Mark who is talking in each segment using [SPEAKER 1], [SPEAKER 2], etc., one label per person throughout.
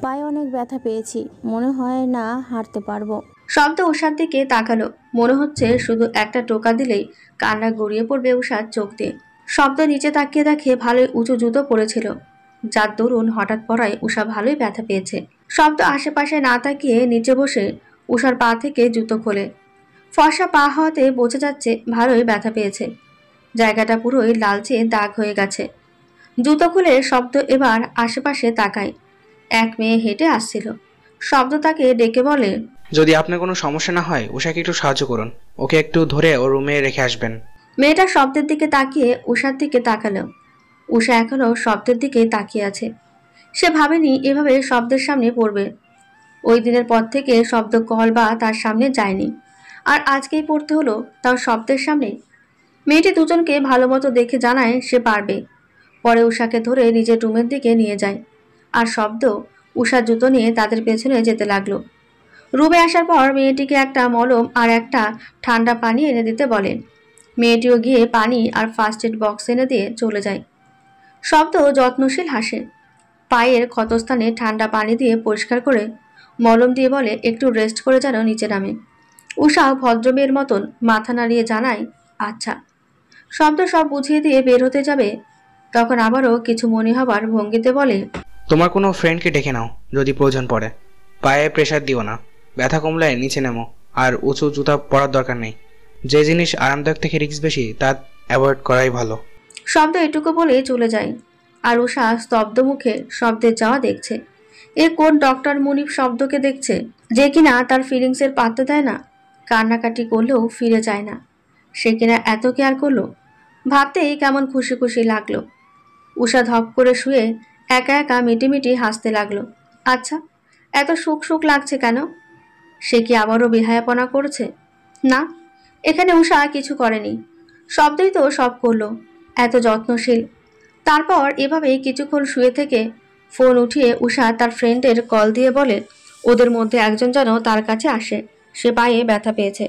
[SPEAKER 1] পায়ে অনেক ব্যথা পেয়েছি, মনে হয় না হাঁটতে পারবো।
[SPEAKER 2] শব্দ উষার দিকে তাকালো। মনে হচ্ছে শুধু একটা টোকা দিলেই কান্না গড়িয়ে পড়বে উষার চোখ দিয়ে। শব্দ নিচে তাকিয়ে দেখে ভালোই উঁচু জুতো পরেছিল, যার দরুন হঠাৎ পড়ায় উষা ভালোই ব্যথা পেয়েছে। শব্দ আশেপাশে না তাকিয়ে নিচে বসে উষার পা থেকে জুতো খোলে। ফর্সা পা হওয়াতে বোঝা যাচ্ছে ভালোই ব্যথা পেয়েছে। জায়গাটা পুরোই লালচে দাগ হয়ে গেছে। জুতো খুলে শব্দ এবার আশেপাশে তাকায়। এক মেয়ে হেঁটে আসছিল। শব্দ তাকে ডেকে বলে,
[SPEAKER 3] যদি আপনার কোনো সমস্যা না হয় উষাকে একটু সাহায্য করুন, ওকে একটু ধরে ওর রুমে রেখে আসবেন।
[SPEAKER 2] মেয়েটা শব্দের দিকে তাকিয়ে উষার দিকে তাকালো। উষা এখনো শব্দের দিকে তাকিয়ে আছে। সে ভাবেনি এভাবে শব্দের সামনে পড়বে। ওই দিনের পর থেকে শব্দ কল বা তার সামনে যায়নি, আর আজকেই পড়তে হলো, তাও শব্দের সামনে। মেয়েটি দুজনকে ভালো মতো দেখে জানায় সে পারবে। পরে উষাকে ধরে নিজের রুমের দিকে নিয়ে যায়, আর শব্দ উষার জুতো নিয়ে তাদের পেছনে যেতে লাগলো। রুমে আসার পর মেয়েটিকে একটা মলম আর একটা ঠান্ডা পানি এনে দিতে বলে। মেয়েটিও গিয়ে পানি আর ফার্স্ট এড বক্স এনে দিয়ে চলে যায়। শব্দ যত্নশীল হাসে। পায়ের ক্ষতস্থানে ঠান্ডা পানি দিয়ে পরিষ্কার করে মলম দিয়ে বলে একটু রেস্ট করে যেন নিচে নামে। উষাও ভদ্রমেয়ের মতন মাথা নাড়িয়ে জানায় আচ্ছা। শব্দ সব বুঝিয়ে দিয়ে বের হতে যাবে, তখন আবারও কিছু মনে হবার ভঙ্গিতে বলে,
[SPEAKER 3] তোমার কোনো ফ্রেন্ডকে ডেকে নাও যদি প্রয়োজন পড়ে। পায়ে প্রেশার দিও না, ব্যথা কমলে নিচে নেমো। আর উঁচু জুতা পরার দরকার নেই। যে জিনিস আরামদায়ক থেকে রিস্ক বেশি তা অ্যাভয়েড করাই ভালো।
[SPEAKER 2] শব্দ এটুকু বলে চলে যায়। আর উষা স্তব্ধ মুখে শব্দের যাওয়া দেখছে। এ কোন ডক্টর মুনিফ শব্দকে দেখছে, যে কিনা তার ফিলিংসের পাত্তা দেয় না, কান্নাকাটি করলেও ফিরে যায় না, সে কিনা এত কেয়ার করলো। ভাবতেই কেমন খুশি খুশি লাগলো। উষা ধপ করে শুয়ে একা একা মিটিমিটি হাসতে লাগলো। আচ্ছা, এত সুখ সুখ লাগছে কেন? সে কি আবারও বেহায়াপনা করছে? না, এখানে উষা কিছু করেনি। শব্দই তো সব করলো, এত যত্নশীল। তারপর এভাবেই কিছুক্ষণ শুয়ে থেকে ফোন উঠিয়ে উষা তার ফ্রেন্ডের কল দিয়ে বলে ওদের মধ্যে একজন যেন তার কাছে আসে, সে পায়ে ব্যথা পেয়েছে।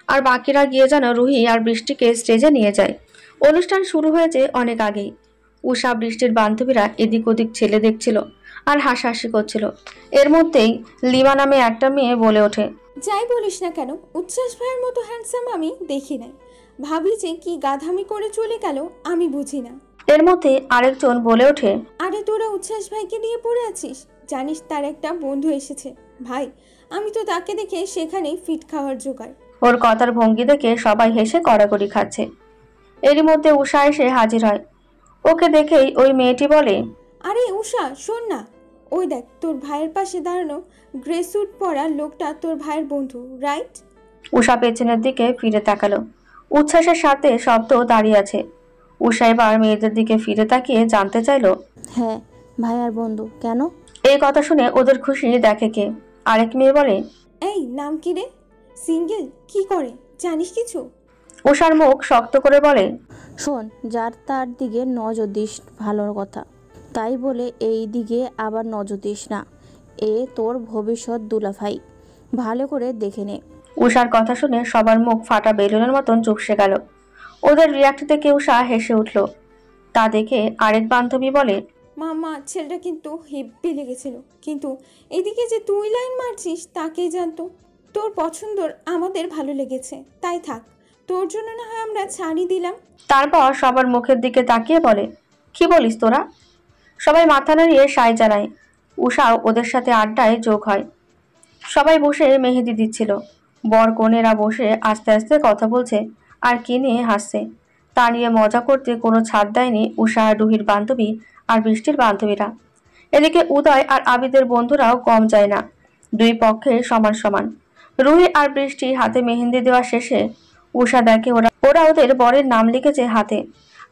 [SPEAKER 2] আর বাকিরা গিয়ে যেন রুহি আর বৃষ্টিকে স্টেজে নিয়ে যায়। অনুষ্ঠান শুরু হয়েছে অনেক আগেই। উষা বৃষ্টির বান্ধবীরা এদিক ওদিক ছেলে দেখছিল আর হাসাহাসি করছিল। এর মধ্যেই লিমা নামে একটা মেয়ে বলে ওঠে,
[SPEAKER 4] যাই বলিস না কেন, উচ্ছ্বাস ভাইয়ের মতো হ্যান্ডসাম আমি দেখি নাই। ভাবি যে কি গাধামি করে চলে গেল আমি বুঝি না।
[SPEAKER 2] এর মধ্যে আরেকজন বলে ওঠে,
[SPEAKER 4] আরে তোরা উচ্ছ্বাস ভাইকে নিয়ে পড়ে আছিস? জানিস তার একটা বন্ধু এসেছে ভাই, আমি তো তাকে দেখে সেখানেই ফিট খাওয়ার জোগাড়।
[SPEAKER 2] ওর কথার ভঙ্গি দেখে সবাই হেসে কড়াকড়ি খাচ্ছে। এরই মধ্যে উষা এসে হাজির হয়। ওকে দেখেই ওই মেয়েটি বলে,
[SPEAKER 4] আরে উষা শোন না, ওই দেখ তোর ভাইয়ের পাশে দাঁড়ানো গ্রে স্যুট পরা লোকটা তোর ভাইয়ের বন্ধু, রাইট?
[SPEAKER 2] উষা পেছনের দিকে ফিরে তাকালো। উচ্ছ্বাসের সাথে শব্দ দাঁড়িয়ে আছে। উষা এবার মেয়েদের দিকে ফিরে তাকিয়ে জানতে চাইলো,
[SPEAKER 1] হ্যাঁ, ভাই আর বন্ধু। কেন?
[SPEAKER 2] এই কথা শুনে ওদের খুশি দেখে কে? আরেক মেয়ে বলে,
[SPEAKER 4] এই নাম কি রে? সিঙ্গেল? কি করে জানিস কিছু?
[SPEAKER 2] উষার মুখ শক্ত করে বলে,
[SPEAKER 1] শোন, যার তার দিকে নজর দিস ভালোর কথা, তাই বলে এই দিকে আবার নজর দিস না। এ তোর ভবিষ্যৎ দুলাভাই, ভালো করে দেখে নে।
[SPEAKER 2] উষার কথা শুনে সবার মুখ ফাটা বেলুনের মতন চুপসে গেল। ওদের রিয়াক্ট দেখে উষা হেসে উঠল। তা দেখে আরেক বান্ধবী বলে,
[SPEAKER 4] মামা ছেলেটা কিন্তু হেব্বি লেগেছিল, কিন্তু এদিকে যে তুই লাইন মারছিস তাকেই জানতো। তোর পছন্দর আমাদের ভালো লেগেছে, তাই থাক, তোর জন্য না হয় আমরা ছাড়ি দিলাম।
[SPEAKER 2] তারপর সবার মুখের দিকে তাকিয়ে বলে, কি বলিস তোরা? সবাই মাথা নাড়িয়ে সায় জানায়। উষাও ওদের সাথে আড্ডায় যোগ হয়। সবাই বসে মেহেদি দিচ্ছিল। বর কনেরা বসে আস্তে আস্তে কথা বলছে আর কি নিয়ে হাসছে তা নিয়ে মজা করতে কোনো ছাড় দেয়নি উষা আর রুহির বান্ধবী আর বৃষ্টির বান্ধবীরা। এদিকে উদয় আর আবিদের বন্ধুরাও কম যায় না, দুই পক্ষে সমান সমান। রুহি আর বৃষ্টি হাতে মেহেন্দি দেওয়া শেষে উষা দেখে ওরা ওরা ওদের বরের নাম লিখেছে হাতে,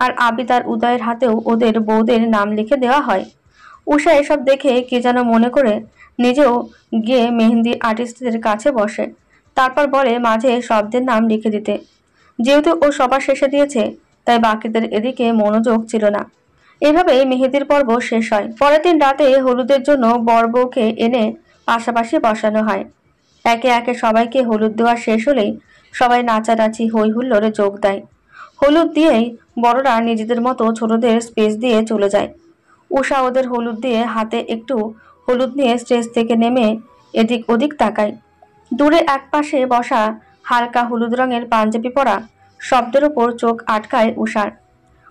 [SPEAKER 2] আর আবিদ আর উদয়ের হাতেও ওদের বউদের নাম লিখে দেওয়া হয়। উষা এসব দেখে কি যেন মনে করে নিজেও গিয়ে মেহেন্দি আর্টিস্টদের কাছে বসে। তারপর বলে মাঝে শব্দের নাম লিখে দিতে। যেহেতু ও সবার শেষে দিয়েছে, তাই বাকিদের এদিকে মনোযোগ ছিল না। এভাবে মেহেদির পর্ব শেষ হয়। পরের দিন রাতে হলুদের জন্য বর বউকে এনে পাশাপাশি বসানো হয়। একে একে সবাইকে হলুদ দেওয়া শেষ হলেই সবাই নাচানাচি হই হুল্লোড়ে যোগ দেয়। হলুদ দিয়েই বড়রা নিজেদের মতো ছোটদের স্পেস দিয়ে চলে যায়। উষা ওদের হলুদ দিয়ে হাতে একটু হলুদ নিয়ে স্টেজ থেকে নেমে এদিক ওদিক তাকায়। দূরে এক পাশে বসা হালকা হলুদ রঙের পাঞ্জাবি পরা শব্দের উপর চোখ আটকায় উষার।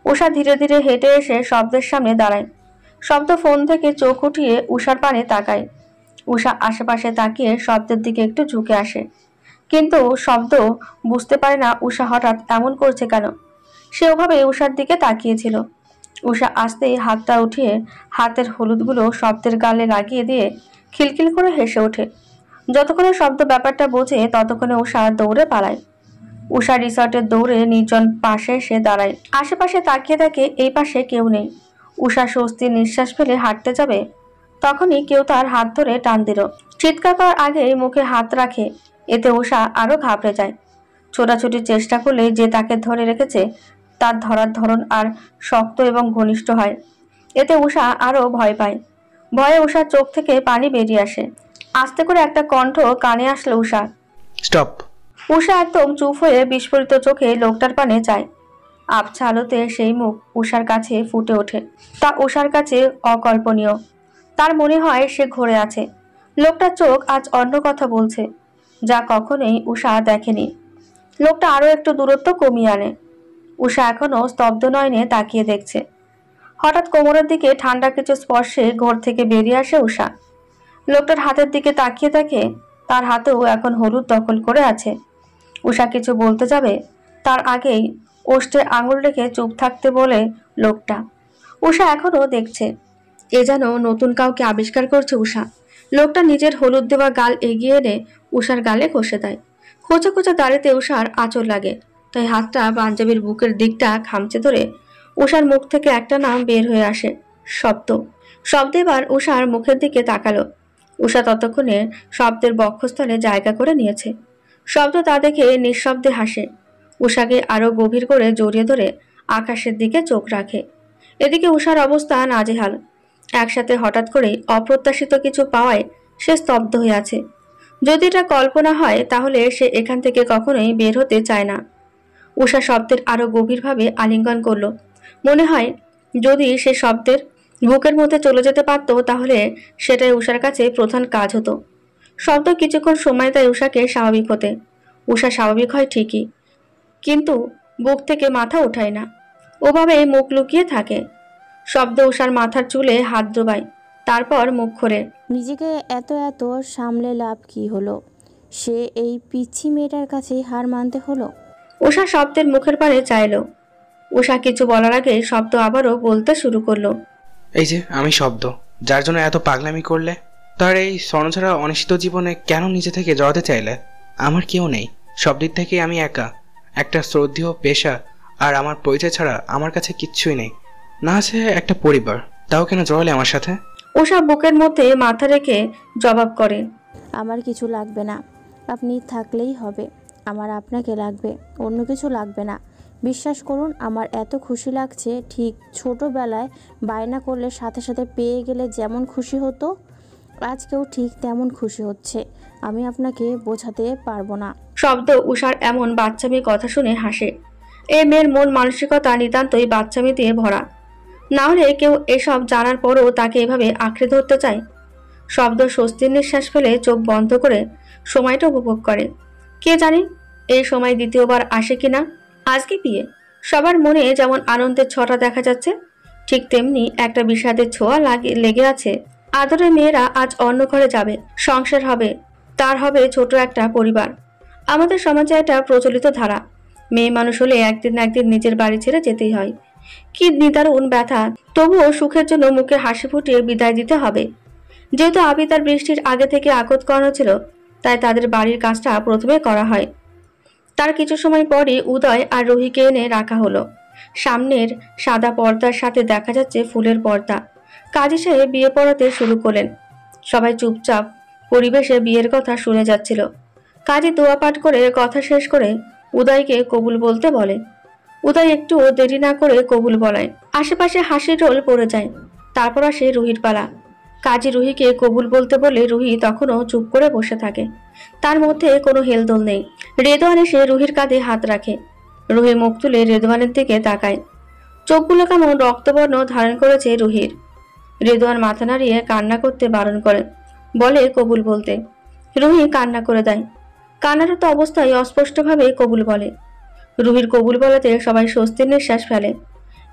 [SPEAKER 2] উষা ধীরে ধীরে হেঁটে এসে শব্দের সামনে দাঁড়ায়। শব্দ ফোন থেকে চোখ উঠিয়ে উষার পানে তাকায়। উষা আশেপাশে তাকিয়ে শব্দের দিকে একটু ঝুঁকে আসে, কিন্তু শব্দ বুঝতে পারে না উষা হঠাৎ এমন করছে কেন। সে ওভাবে উষার দিকে তাকিয়েছিল। উষা আস্তেই হাতটা উঠিয়ে হাতের হলুদগুলো শব্দের গালে লাগিয়ে দিয়ে খিলখিল করে হেসে ওঠে। যতক্ষণে শব্দ ব্যাপারটা বোঝে ততক্ষণে উষা দৌড়ে পালায়। উষা রিসর্টের দৌড়ে নির্জন পাশে এসে দাঁড়ায়। আশেপাশে তাকিয়ে দেখে এই পাশে কেউ নেই। উষা স্বস্তির নিঃশ্বাস ফেলে হাঁটতে যাবে, তখনই কেউ তার হাত ধরে টান দিল। চিৎকার করার আগেই মুখে হাত রাখে, এতে উষা আরো ঘাবড়ে যায়। ছোটাছুটির চেষ্টা করলে যে তাকে ধরে রেখেছে তার ধরার ধরন আর শক্ত এবং ঘনিষ্ঠ হয়। এতে উষা আরো ভয় পায়। ভয়ে উষার চোখ থেকে পানি বেরিয়ে আসে। আস্তে করে একটা কণ্ঠ কানে আসলো উষা।
[SPEAKER 3] স্টপ।
[SPEAKER 2] উষা একদম চুপ হয়ে বিস্ফোরিত চোখে লোকটার পানে চায়। আবছা আলোতে সেই মুখ উষার কাছে ফুটে ওঠে। তা উষার কাছে অকল্পনীয়। তার মনে হয় সে ঘরে আছে। লোকটার চোখ আজ অন্য কথা বলছে, যা কখনোই উষা দেখেনি। লোকটা আরো একটু দূরত্ব কমিয়ে আনে। উষা এখনো স্তব্ধ নয়নে তাকিয়ে দেখছে। হঠাৎ কোমরের দিকে ঠান্ডা কিছু স্পর্শে ঘর থেকে বেরিয়ে আসে উষা। লোকটার হাতের দিকে তাকিয়ে দেখে তার হাতেও এখন হলুদ দখল করে আছে। উষা কিছু বলতে যাবে, তার আগেই ওষ্ঠে আঙুল রেখে চুপ থাকতে বলে লোকটা। উষা এখনো দেখছে। এ যেন নতুন কাউকে আবিষ্কার করছে উষা। লোকটা নিজের হলুদ দেওয়া গাল এগিয়ে এনে উষার গালে কষে দেয়। খোঁচা খোঁচা দাড়িতে উষার আঁচড় লাগে, তাই হাতটা পাঞ্জাবির বুকের দিকটা খামচে ধরে উষার মুখ থেকে একটা নাম বের হয়ে আসে, শব্দ। শব্দ এবার উষার মুখের দিকে তাকালো। উষা ততক্ষণে শব্দের বক্ষস্থলে জায়গা করে নিয়েছে। শব্দ তা দেখে নিঃশব্দে হাসে। উষাকে আরো গভীর করে জড়িয়ে ধরে আকাশের দিকে চোখ রাখে। এদিকে উষার অবস্থা নাজেহাল। একসাথে হঠাৎ করে অপ্রত্যাশিত কিছু পাওয়ায় সে স্তব্ধ হয়ে আছে। যদি এটা কল্পনা হয় তাহলে সে এখান থেকে কখনোই বের হতে চায় না। উষা শব্দের আরো গভীরভাবে আলিঙ্গন করলো। মনে হয় যদি সে শব্দের বুকের মধ্যে চলে যেতে পারত তাহলে সেটাই উষার কাছে প্রধান কাজ হতো। শব্দ কিছুক্ষণ সময় দেয় উষাকে স্বাভাবিক হতে। উষা স্বাভাবিক হয় ঠিকই, কিন্তু বুক থেকে মাথা ওঠায় না, ওভাবে মুখ লুকিয়ে থাকে। শব্দ উষার মাথার চুলে হাত ডোবায়, তারপর মুখ খোলে।
[SPEAKER 1] নিজেকে এত এত সামলে লাভ কি হলো? সে এই পিচ্ছি মেয়েটার কাছেই হার মানতে হলো।
[SPEAKER 2] উষা শব্দের মুখের পানে চাইলো। উষা কিছু বলার আগে শব্দ আবারও বলতে শুরু করলো।
[SPEAKER 3] এই যে আমি শব্দ, যার জন্য এত পাগলামি করলে, তার এই স্বর্ণছাড়া অনিশ্চিত জীবনে কেন নিজে থেকে জড়াতে চাইলে? আমার কেউ নেই, সব দিক থেকে আমি একা। একটা শ্রদ্ধেয় পেশা আর আমার পরিচয় ছাড়া আমার কাছে কিচ্ছুই নেই। না আছে একটা পরিবার, তাও কেন জড়ালে আমার সাথে?
[SPEAKER 2] উষা বুকের মধ্যে মাথা রেখে জবাব করে,
[SPEAKER 1] আমার কিছু লাগবে না, আপনি থাকলেই হবে। আমার আপনাকে লাগবে, অন্য কিছু লাগবে না। বিশ্বাস করুন, আমার এত খুশি লাগছে, ঠিক ছোটোবেলায় বায়না করলে সাথে সাথে পেয়ে গেলে যেমন খুশি হতো, আজকেও ঠিক তেমন খুশি হচ্ছে। আমি আপনাকে বোঝাতে পারবো না।
[SPEAKER 2] শব্দ উষার এমন বাচ্চামি কথা শুনে হাসে। এ মেয়ের মন মানসিকতা নিতান্তই বাচ্চামি দিয়ে ভরা। না হলে কেউ এসব জানার পরও তাকে এভাবে আঁকড়ে ধরতে চায়। শব্দ স্বস্তির নিঃশ্বাস ফেলে চোখ বন্ধ করে সময়টা উপভোগ করে। কে জানে এই সময় দ্বিতীয়বার আসে কিনা। আজকে বিয়ে, সবার মনে যেমন আনন্দের ছটা দেখা যাচ্ছে, ঠিক তেমনি একটা বিষাদের ছোঁয়া লেগে আছে। আদরের মেয়েরা আজ অন্য ঘরে যাবে, সংসার হবে, তার হবে ছোট একটা পরিবার। আমাদের সমাজে এটা প্রচলিত ধারা। মেয়ে মানুষ হলে একদিন না একদিন নিজের বাড়ি ছেড়ে যেতেই হয়। কি নিদারুণ ব্যথা, তবুও সুখের জন্য মুখে হাসি ফুটিয়ে বিদায় দিতে হবে। যেহেতু আবিদ আর বৃষ্টির আগে থেকে আকত করানো ছিল, তাই তাদের বাড়ির কাজটা প্রথমে করা হয়। তার কিছু সময় পরই উদয় আর রুহিকে এনে রাখা হলো। সামনের সাদা পর্দার সাথে দেখা যাচ্ছে ফুলের পর্দা। কাজী সাহেব বিয়ে পড়াতে শুরু করলেন। সবাই চুপচাপ পরিবেশে বিয়ের কথা শুনে যাচ্ছিল। কাজী দোয়া পাঠ করে কথা শেষ করে উদয়কে কবুল বলতে বলে। উদয় একটু দেরি না করে কবুল বলায়। আশেপাশে হাসির রোল পড়ে যায়। তারপর আসে রুহির পালা। কাজী রুহিকে কবুল বলতে বলে রুহি তখনও চুপ করে বসে থাকে। তার মধ্যে কোনো হেলদোল নেই। রেদওয়ান এসে রুহির কাঁধে হাত রাখে। রুহি মুখ তুলে রেদওয়ানের দিকে তাকায়। চোখগুলো কেমন রক্তবর্ণ ধারণ করেছে রুহির। রেদওয়ান মাথা নাড়িয়ে কান্না করতে বারণ করে, বলে কবুল বলতে। রুহি কান্না করে দেয়। কান্নারত অবস্থায় অস্পষ্টভাবে কবুল বলে। রুহির কবুল বলাতে সবাই স্বস্তির নিঃশ্বাস ফেলে।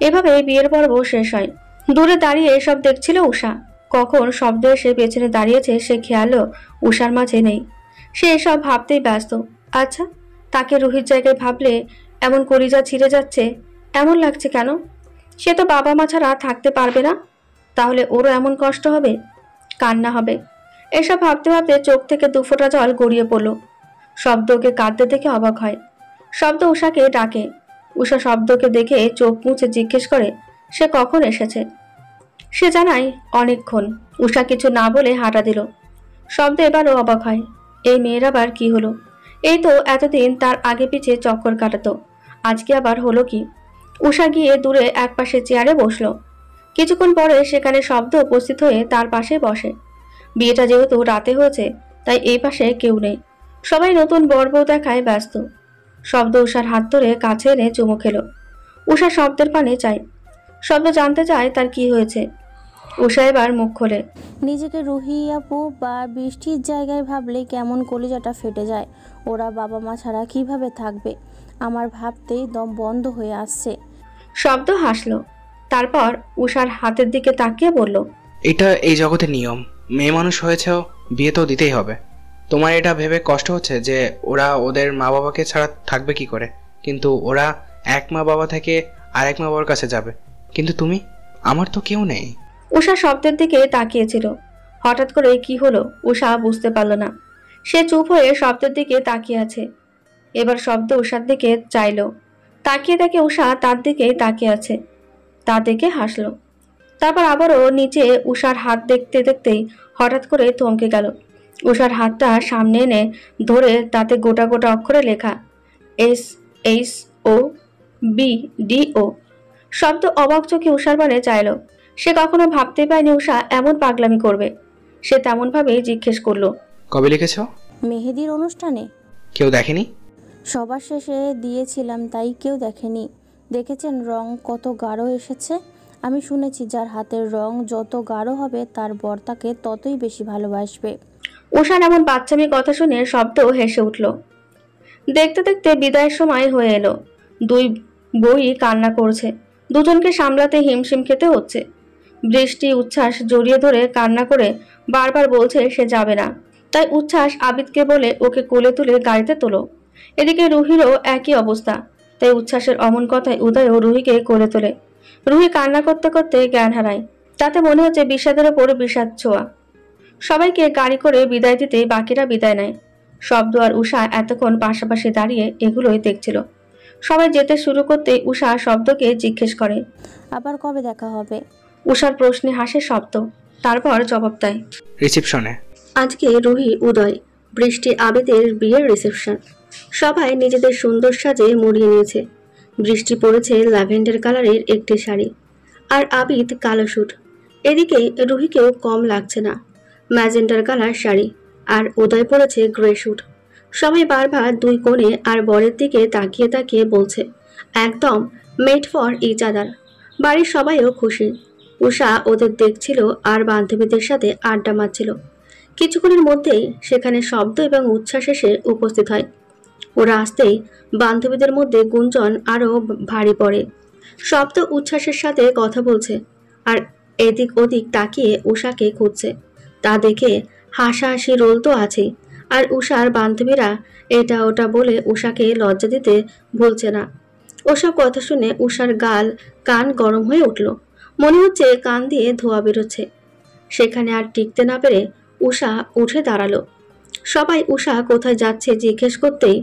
[SPEAKER 2] এভাবে বিয়ের পর্ব শেষ হয়। দূরে দাঁড়িয়ে এসব দেখছিল উষা। কখন শব্দ এসে পেছনে দাঁড়িয়েছে সে খেয়ালও উষার মাঝে নেই। সে এসব ভাবতেই ব্যস্ত। আচ্ছা, তাকে রুহির জায়গায় ভাবলে এমন কলিজা ছিঁড়ে যাচ্ছে, এমন লাগছে কেন? সে তো বাবা মা ছাড়া থাকতে পারবে না, তাহলে ওরও এমন কষ্ট হবে, কান্না হবে। এসব ভাবতে ভাবতে চোখ থেকে দুফোঁটা জল গড়িয়ে পড়ল। শব্দ ওকে কাঁদতে দেখে অবাক হয়। শব্দ উষাকে ডাকে। উষা শব্দকে দেখে চোখ মুছে জিজ্ঞেস করে সে কখন এসেছে। সে জানায় অনেকক্ষণ। উষা কিছু না বলে হাঁটা দিল। শব্দ এবারও অবাক হয়। এই মেয়ের আবার কি হলো? এই তো এতদিন তার আগে পিছে চক্কর কাটাতো, আজকে আবার হলো কি? উষা গিয়ে দূরে একপাশে চেয়ারে বসলো। কিছুক্ষণ পরে সেখানে শব্দ উপস্থিত হয়ে তার পাশে বসে। বিয়েটা যেহেতু রাতে হয়েছে তাই এই পাশে কেউ নেই। সবাই নতুন বর বউ দেখায় ব্যস্ত। শব্দ উষার হাত ধরে কাছে এনে চুমু খেলো। উষা শব্দের পানে চায়। শব্দ জানতে চায় তার কি হয়েছে। উষা এবার মুখ খোলে।
[SPEAKER 1] নিজেকে রুহি আপু বা বৃষ্টির জায়গায় ভাবলে কেমন কলিজাটা ফেটে যায়। ওরা বাবা মা ছাড়া কিভাবে থাকবে, আমার ভাবতেই দম বন্ধ হয়ে আসছে।
[SPEAKER 2] শব্দ হাসলো। তারপর উষার হাতের দিকে তাকিয়ে বলল,
[SPEAKER 3] এটা এই জগতের নিয়ম। মেয়ে মানুষ হয়েছেও, বিয়ে তো দিতেই হবে। তোমার এটা ভেবে কষ্ট হচ্ছে যে ওরা ওদের মা বাবাকে ছাড়া থাকবে কি করে, কিন্তু ওরা এক মা বাবা থেকে আরেক মা বাবার কাছে যাবে। কিন্তু তুমি, আমার তো কেউ নেই।
[SPEAKER 2] উষা শব্দের দিকে তাকিয়েছিল। হঠাৎ করে কি হলো উষা বুঝতে পারল না। সে চুপ হয়ে শব্দের দিকে তাকিয়ে আছে। এবার শব্দ উষার দিকে চাইলো। তাকিয়ে দেখে উষা তার দিকেই তাকিয়ে আছে। তা দেখে হাসলো। তারপর আবারও নিচে উষার হাত দেখতে দেখতেই হঠাৎ করে থমকে গেল। উষার হাতটা সামনে এনে ধরে তাতে গোটা গোটা অক্ষরে লেখা SHOBDO। শব্দ অবাক চোখে উষার পানে চাইলো। সে কখনো ভাবতে পারেনি উষা এমন পাগলামি করবে। সে তেমন ভাবে জিজ্ঞেস করলো,
[SPEAKER 3] কবে লিখেছ?
[SPEAKER 1] মেহেদির অনুষ্ঠানে।
[SPEAKER 3] কেউ দেখেনি?
[SPEAKER 1] সবার শেষে দিয়েছিলাম, তাই কেউ দেখেনি। দেখেছেন রং কত গাঢ় এসেছে? আমি শুনেছি যার হাতের রং যত গাঢ় হবে তার বর তাকে ততই বেশি ভালোবাসবে।
[SPEAKER 2] উষার এমন বাচ্চামি কথা শুনে শব্দ হেসে উঠল। দেখতে দেখতে বিদায়ের সময় হয়ে এলো। দুই বই কান্না করছে। দুজনকে সামলাতে হিমশিম খেতে হচ্ছে। বৃষ্টি উচ্ছ্বাস জড়িয়ে ধরে কান্না করে বারবার বলছে সে যাবে না। তাই উচ্ছ্বাস আবিদকে বলে ওকে কোলে তুলে গাড়িতে তোলো। এদিকে রুহিরও একই অবস্থা। তাই উচ্ছ্বাসের অমন কথায় উদয়ও রুহিকে কোলে তোলে। রুহি কান্না করতে করতে জ্ঞান হারায়। তাতে মনে হচ্ছে বিষাদের ওপর বিষাদ ছোঁয়া। সবাইকে গাড়ি করে বিদায় দিতে বাকিরা বিদায় নেয়। শব্দ আর উষা এতক্ষণ পাশাপাশি দাঁড়িয়ে এগুলোই দেখছিল। সবাই যেতে শুরু করতে উষা শব্দকে জিজ্ঞেস করে,
[SPEAKER 1] আবার কবে দেখা হবে?
[SPEAKER 2] উষার প্রশ্নে হাসে শব্দ। তারপর জবাব দেয়,
[SPEAKER 3] রিসেপশনে।
[SPEAKER 2] আজকে রুহি উদয় বৃষ্টি আবেদের বিয়ের রিসেপশন। সবাই নিজেদের সুন্দর সাজে মুড়িয়ে নিয়েছে। বৃষ্টি পরেছে ল্যাভেন্ডার কালারের একটি শাড়ি, আর আবিদ কালো স্যুট। এদিকে রুহিকেও কম লাগছে না, ম্যাজেন্ডার কালার শাড়ি, আর উদয় পরেছে গ্রে স্যুট। সবাই বারবার দুই কোণে আর বরের দিকে তাকিয়ে তাকিয়ে বলছে, একদম মেড ফর ইচ আদার। বাড়ির সবাইও খুশি। উষা ওদের দেখছিল আর বান্ধবীদের সাথে আড্ডা মারছিল। কিছুক্ষণের মধ্যেই সেখানে শব্দ এবং উচ্ছ্বাস এসে উপস্থিত হয়। ওরা আসতেই বান্ধবীদের মধ্যে গুঞ্জন আরও ভারী পড়ে। শব্দ উচ্ছ্বাসের সাথে কথা বলছে আর এদিক ওদিক তাকিয়ে উষাকে খুঁজছে। তা দেখে হাসাহাসি রোল তো আছেই, আর উষার বান্ধবীরা এটা ওটা বলে উষাকে লজ্জা দিতে ভুলছে না। ওসব কথা শুনে উষার গাল কান গরম হয়ে উঠল। মনে হচ্ছে কান দিয়ে ধোঁয়া বেরোচ্ছে। সেখানে আর টিকতে না পেরে উষা উঠে দাঁড়ালো। সবাই উষা কোথায় যাচ্ছে জিজ্ঞেস করতেই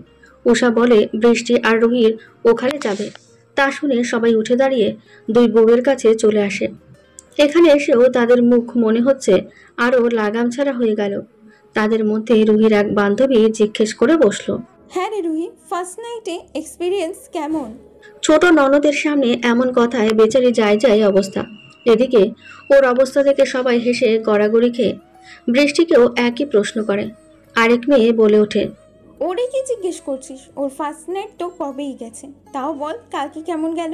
[SPEAKER 2] উষা বলে বৃষ্টি আর রুহির ওখানে যাবে। তা শুনে সবাই উঠে দাঁড়িয়ে দুই বউয়ের কাছে চলে আসে। এখানে এসেও তাদের মুখ মনে হচ্ছে আরও লাগাম ছাড়া হয়ে গেল। তাদের মধ্যে রুহির এক বান্ধবী জিজ্ঞেস করে বসলো,
[SPEAKER 4] হ্যাঁ রে রুহি, ফার্স্ট নাইটে এক্সপিরিয়েন্স কেমন?
[SPEAKER 2] ছোট ননদের সামনে এমন কথায় বেচারি যায় অবস্থা। এদিকে ওর অবস্থা থেকে সবাই হেসে গড়াগড়ি খেয়ে বৃষ্টিকেও একই প্রশ্ন করে। আরেক মেয়ে বলে ওঠে,
[SPEAKER 4] ওরে কি জিজ্ঞেস করছিস? ওর ফার্স্ট নাইট তো কবেই গেছে। তাও বল কালকে কেমন গেল?